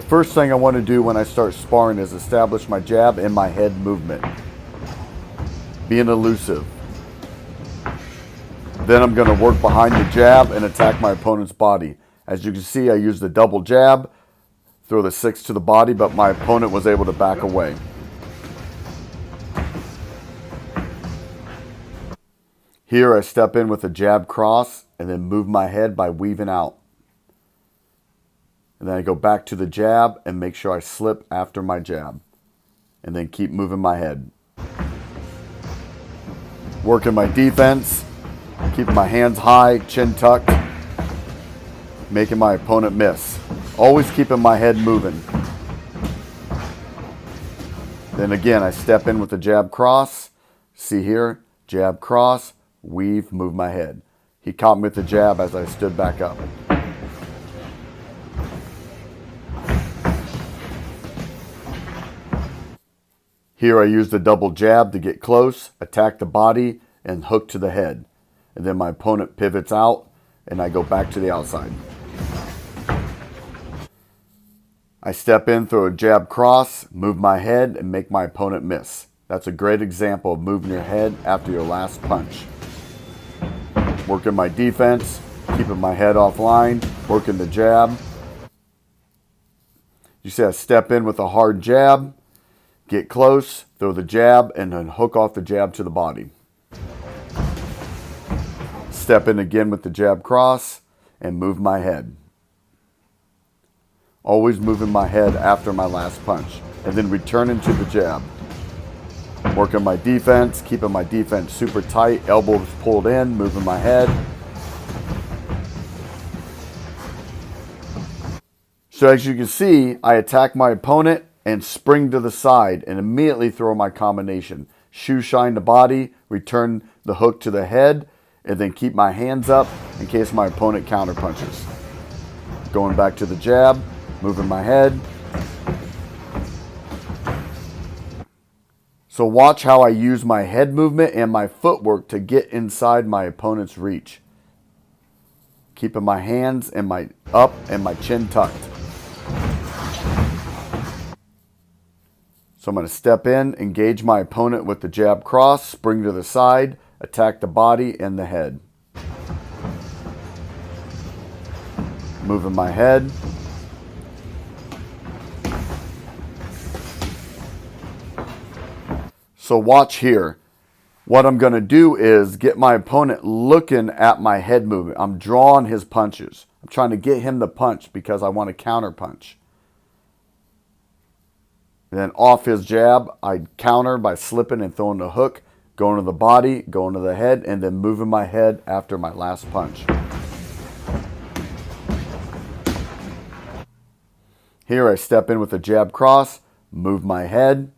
first thing I want to do when I start sparring is establish my jab and my head movement. Being elusive. Then I'm going to work behind the jab and attack my opponent's body. As you can see, I used the double jab, throw the 6 to the body, but my opponent was able to back away. Here I step in with a jab cross and then move my head by weaving out. And then I go back to the jab and make sure I slip after my jab. And then keep moving my head. Working my defense, keeping my hands high, chin tucked, making my opponent miss. Always keeping my head moving. Then again, I step in with the jab cross. See here, jab cross, weave, move my head. He caught me with the jab as I stood back up. Here I use the double jab to get close, attack the body, and hook to the head. And then my opponent pivots out, and I go back to the outside. I step in, throw a jab cross, move my head, and make my opponent miss. That's a great example of moving your head after your last punch. Working my defense, keeping my head offline, working the jab. You see I step in with a hard jab, get close, throw the jab, and then hook off the jab to the body. Step in again with the jab cross and move my head. Always moving my head after my last punch. And then returning to the jab. Working my defense, keeping my defense super tight, elbows pulled in, moving my head. So as you can see, I attack my opponent and spring to the side and immediately throw my combination. Shoe shine the body, return the hook to the head, and then keep my hands up in case my opponent counter punches. Going back to the jab, moving my head. So watch how I use my head movement and my footwork to get inside my opponent's reach. Keeping my hands and my up and my chin tucked. So I'm going to step in, engage my opponent with the jab cross, spring to the side, attack the body and the head. Moving my head. So watch here. What I'm going to do is get my opponent looking at my head movement. I'm drawing his punches. I'm trying to get him to punch because I want to counter punch. And then off his jab, I counter by slipping and throwing the hook, going to the body, going to the head, and then moving my head after my last punch. Here I step in with a jab cross, move my head,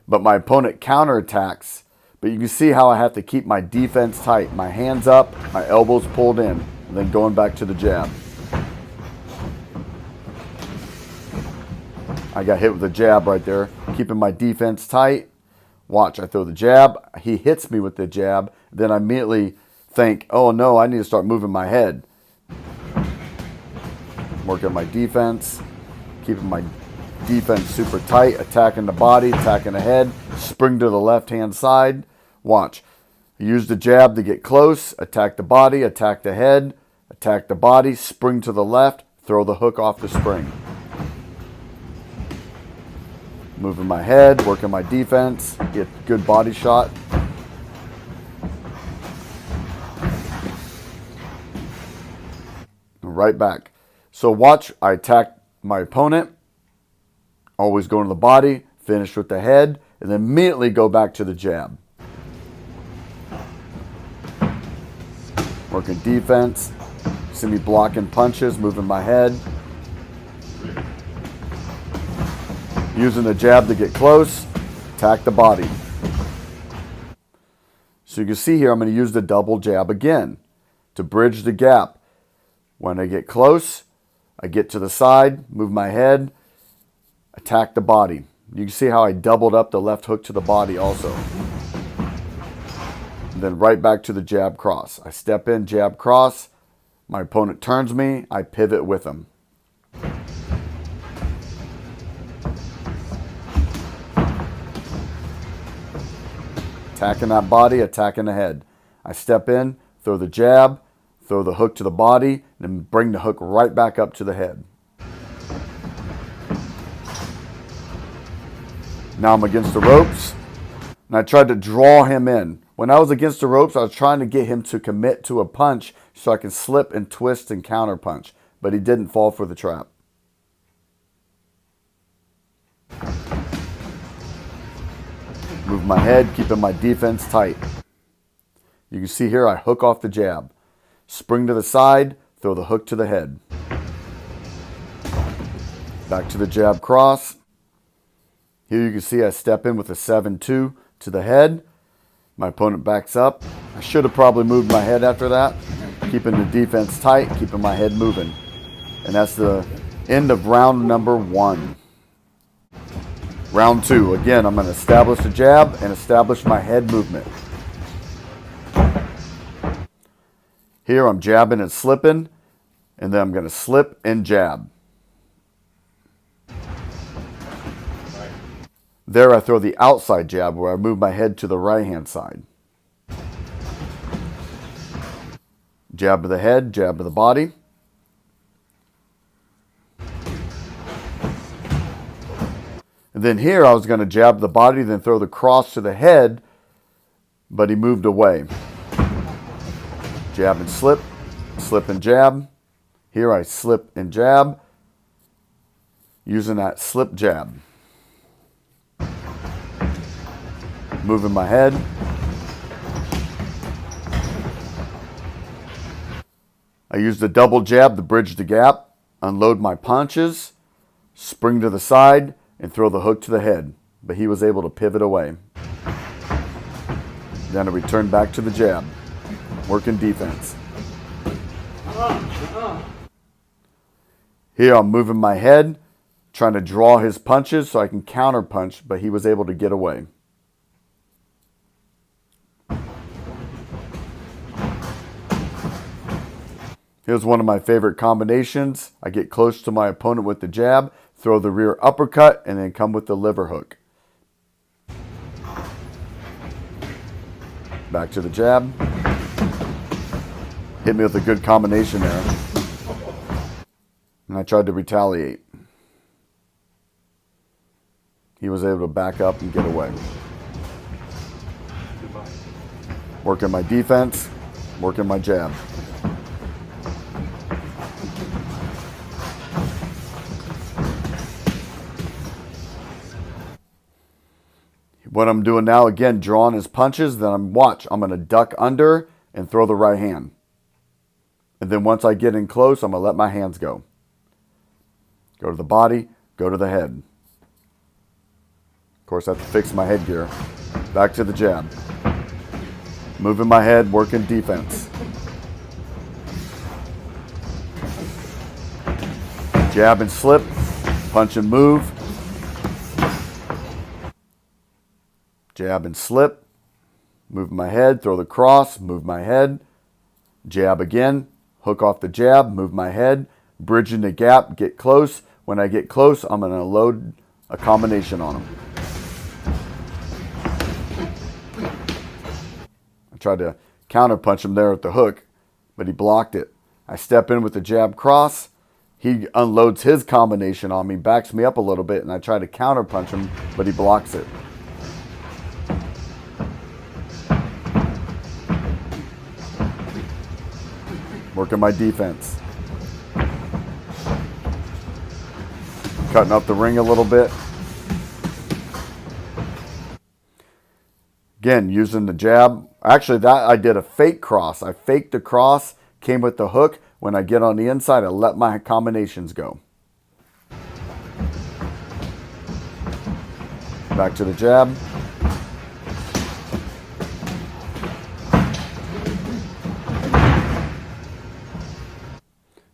but my opponent counterattacks. But you can see how I have to keep my defense tight. My hands up, my elbows pulled in, and then going back to the jab. I got hit with a jab right there, keeping my defense tight. Watch, I throw the jab, he hits me with the jab, then I immediately think, oh no, I need to start moving my head. Working my defense, keeping my defense super tight, attacking the body, attacking the head, spring to the left-hand side. Watch. Use the jab to get close, attack the body, attack the head, attack the body, spring to the left, throw the hook off the spring. Moving my head, working my defense, get good body shot. Right back. So watch, I attack my opponent, always going to the body, finish with the head, and then immediately go back to the jab. Working defense, see me blocking punches, moving my head. Using the jab to get close, attack the body. So you can see here, I'm going to use the double jab again to bridge the gap. When I get close, I get to the side, move my head, attack the body. You can see how I doubled up the left hook to the body also. And then right back to the jab cross. I step in, jab cross. My opponent turns me, I pivot with him. attacking that body, attacking the head. I step in, throw the jab, throw the hook to the body, and then bring the hook right back up to the head. Now I'm against the ropes, and I tried to draw him in. When I was against the ropes, I was trying to get him to commit to a punch so I can slip and twist and counter punch, but he didn't fall for the trap. Move my head, keeping my defense tight. You can see here I hook off the jab. Spring to the side, throw the hook to the head. Back to the jab cross. Here you can see I step in with a 7-2 to the head. My opponent backs up. I should have probably moved my head after that. Keeping the defense tight, keeping my head moving. And that's the end of round number 1. Round 2, again, I'm going to establish the jab and establish my head movement. Here I'm jabbing and slipping, and then I'm going to slip and jab. There I throw the outside jab where I move my head to the right-hand side. Jab to the head, jab to the body. And then here I was going to jab the body, then throw the cross to the head, but he moved away. Jab and slip and jab. Here I slip and jab, using that slip jab. Moving my head. I use the double jab to bridge the gap, unload my punches, spring to the side, and throw the hook to the head, but he was able to pivot away. Then I return back to the jab, working defense. Here I'm moving my head, trying to draw his punches so I can counter punch, but he was able to get away. Here's one of my favorite combinations. I get close to my opponent with the jab, throw the rear uppercut, and then come with the liver hook. Back to the jab. Hit me with a good combination there. And I tried to retaliate. He was able to back up and get away. Working my defense, working my jab. What I'm doing now, again, drawing his punches, then I'm going to duck under and throw the right hand. And then once I get in close, I'm going to let my hands go. Go to the body, go to the head. Of course, I have to fix my headgear. Back to the jab. Moving my head, working defense. Jab and slip, punch and move. Jab and slip, move my head, throw the cross, move my head, jab again, hook off the jab, move my head, bridging the gap, get close. When I get close, I'm going to load a combination on him. I tried to counter punch him there with the hook, but he blocked it. I step in with the jab cross. He unloads his combination on me, backs me up a little bit, and I try to counter punch him, but he blocks it. Working my defense. Cutting up the ring a little bit. Again, using the jab. Actually, that I did a fake cross. I faked the cross, came with the hook. When I get on the inside, I let my combinations go. Back to the jab.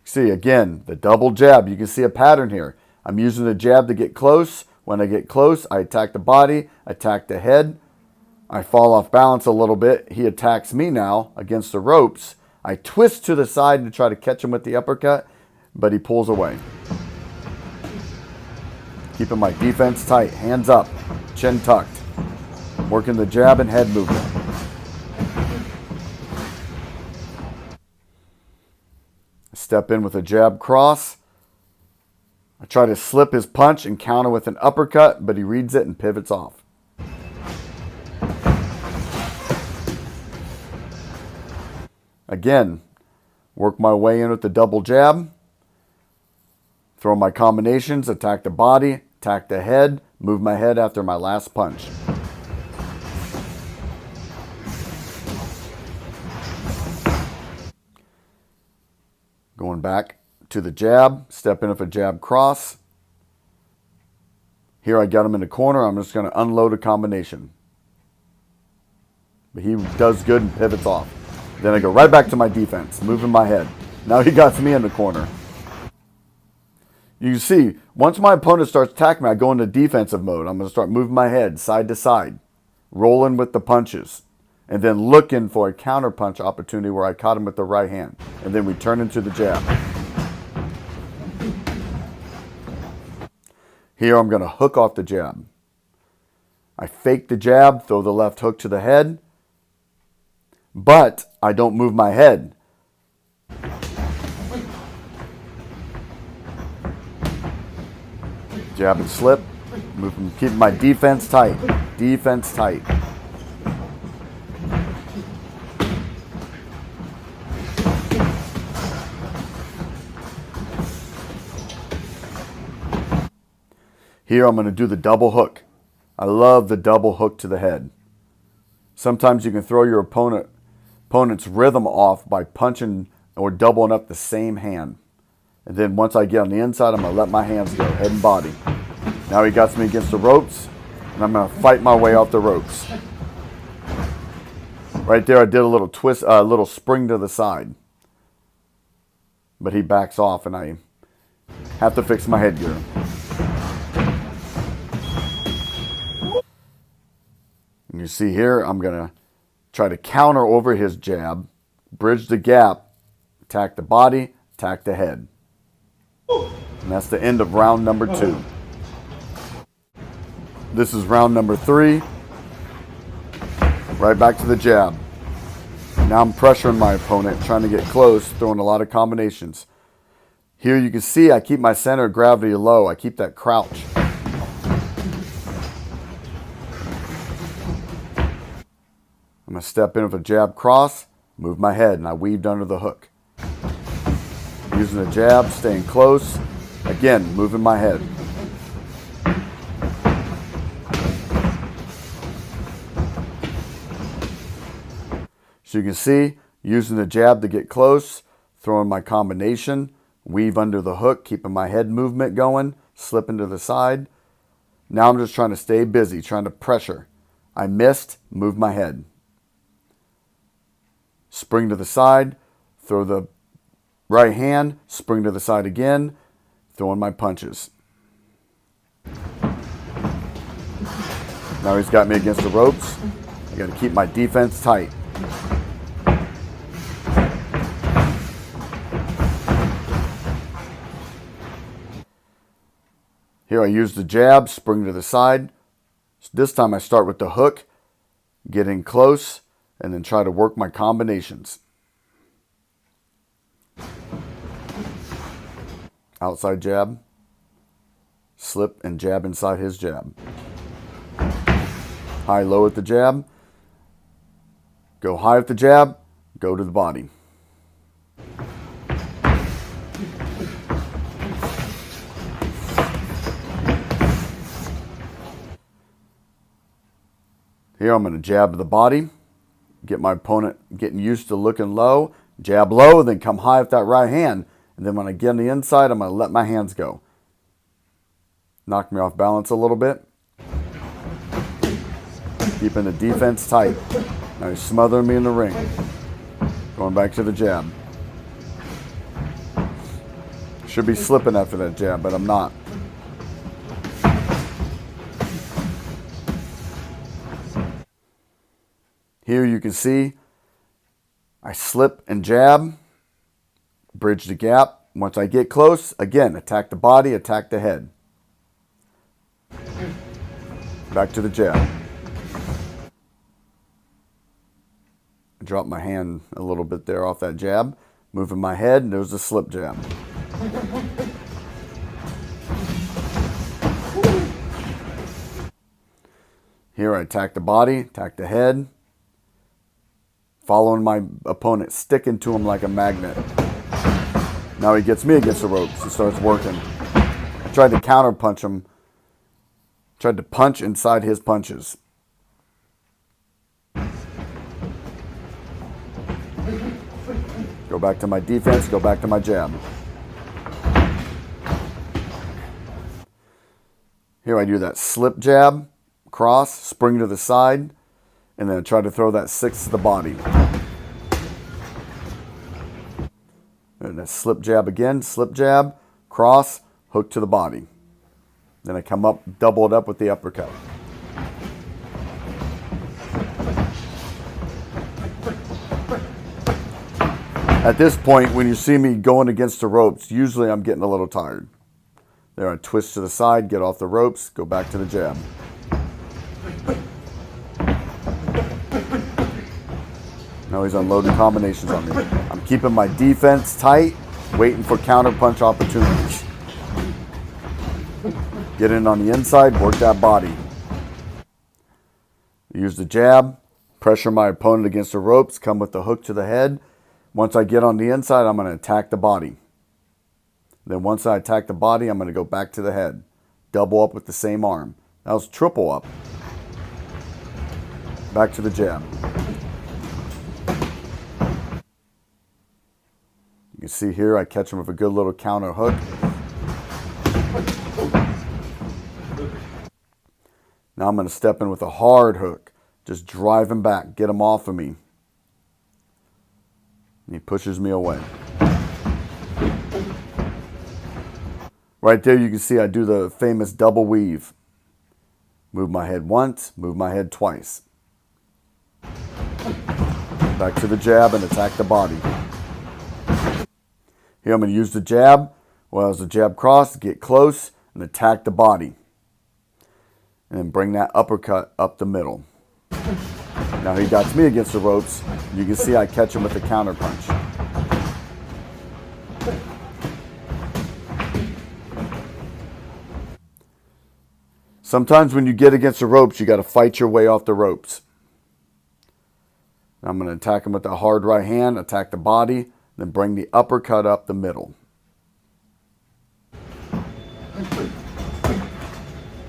See, again, the double jab. You can see a pattern here. I'm using the jab to get close. When I get close, I attack the body, attack the head. I fall off balance a little bit. He attacks me now against the ropes. I twist to the side to try to catch him with the uppercut, but he pulls away. Keeping my defense tight, hands up, chin tucked. working the jab and head movement. Step in with a jab cross. I try to slip his punch and counter with an uppercut, but he reads it and pivots off. Again, work my way in with the double jab. Throw my combinations, attack the body, attack the head, move my head after my last punch. Going back to the jab, step in with a jab cross. Here I got him in the corner. I'm just going to unload a combination. But he does good and pivots off. Then I go right back to my defense, moving my head. Now he got me in the corner. You see, once my opponent starts attacking me, I go into defensive mode. I'm going to start moving my head side to side, rolling with the punches, and then looking for a counter punch opportunity where I caught him with the right hand, and then we turn into the jab. Here I'm going to hook off the jab. I fake the jab, throw the left hook to the head, but I don't move my head. Jab and slip, keeping my defense tight. Defense tight. Here I'm going to do the double hook. I love the double hook to the head. Sometimes you can throw your opponent's rhythm off by punching or doubling up the same hand. And then once I get on the inside, I'm going to let my hands go, head and body. Now he got me against the ropes, and I'm going to fight my way off the ropes. Right there, I did a little twist, a little spring to the side. But he backs off, and I have to fix my headgear. And you see here, I'm going to try to counter over his jab, bridge the gap, attack the body, attack the head. And that's the end of round number 2. This is round number 3. Right back to the jab. Now I'm pressuring my opponent, trying to get close, throwing a lot of combinations. Here you can see I keep my center of gravity low. I keep that crouch. I'm going to step in with a jab cross, move my head, and I weaved under the hook. Using the jab, staying close. Again, moving my head. So you can see, using the jab to get close, throwing my combination, weave under the hook, keeping my head movement going, slipping to the side. Now I'm just trying to stay busy, trying to pressure. I missed, move my head. Spring to the side, throw the right hand, spring to the side again, throwing my punches. Now he's got me against the ropes. I got to keep my defense tight. Here I use the jab, spring to the side. This time I start with the hook, get in close, and then try to work my combinations. Outside jab, slip and jab inside his jab. High, low at the jab. Go high at the jab, go to the body. Here I'm going to jab to the body, get my opponent getting used to looking low, jab low, then come high with that right hand. And then when I get on the inside, I'm going to let my hands go. Knock me off balance a little bit. Keeping the defense tight. Now he's smothering me in the ring. Going back to the jab. Should be slipping after that jab, but I'm not. Here you can see I slip and jab. Bridge the gap. Once I get close, again, attack the body, attack the head. Back to the jab. Drop my hand a little bit there off that jab. Moving my head, and there's a slip jab. Here I attack the body, attack the head. Following my opponent, sticking to him like a magnet. Now he gets me against the ropes. He starts working. I tried to counter punch him. Tried to punch inside his punches. Go back to my defense, go back to my jab. Here I do that slip jab, cross, spring to the side, and then I try to throw that 6 to the body. And a slip jab again, slip jab, cross, hook to the body. Then I come up, double it up with the uppercut. At this point, when you see me going against the ropes, usually I'm getting a little tired. There I twist to the side, get off the ropes, go back to the jab. Now he's unloading combinations on me. I'm keeping my defense tight, waiting for counter punch opportunities. Get in on the inside, work that body. Use the jab, pressure my opponent against the ropes, come with the hook to the head. Once I get on the inside, I'm going to attack the body. Then once I attack the body, I'm going to go back to the head. Double up with the same arm. That was triple up. Back to the jab. You can see here, I catch him with a good little counter hook. Now I'm going to step in with a hard hook. Just drive him back, get him off of me. And he pushes me away. Right there you can see I do the famous double weave. Move my head once, move my head twice. Back to the jab and attack the body. Here I'm going to use the jab. Well, as the jab cross, get close and attack the body. And then bring that uppercut up the middle. Now he got me against the ropes. You can see I catch him with a counter punch. Sometimes when you get against the ropes, you got to fight your way off the ropes. Now I'm going to attack him with the hard right hand, attack the body, then bring the uppercut up the middle.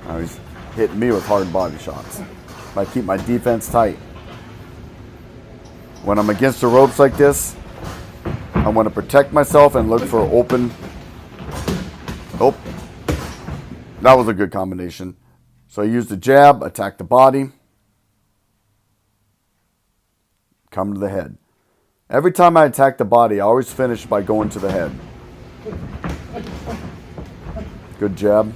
Now he's hitting me with hard body shots. I keep my defense tight. When I'm against the ropes like this, I want to protect myself and look for open. Oh, that was a good combination. So I use the jab, attack the body, come to the head. Every time I attack the body, I always finish by going to the head. Good jab.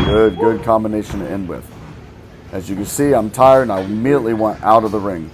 Good combination to end with. As you can see, I'm tired and I immediately went out of the ring.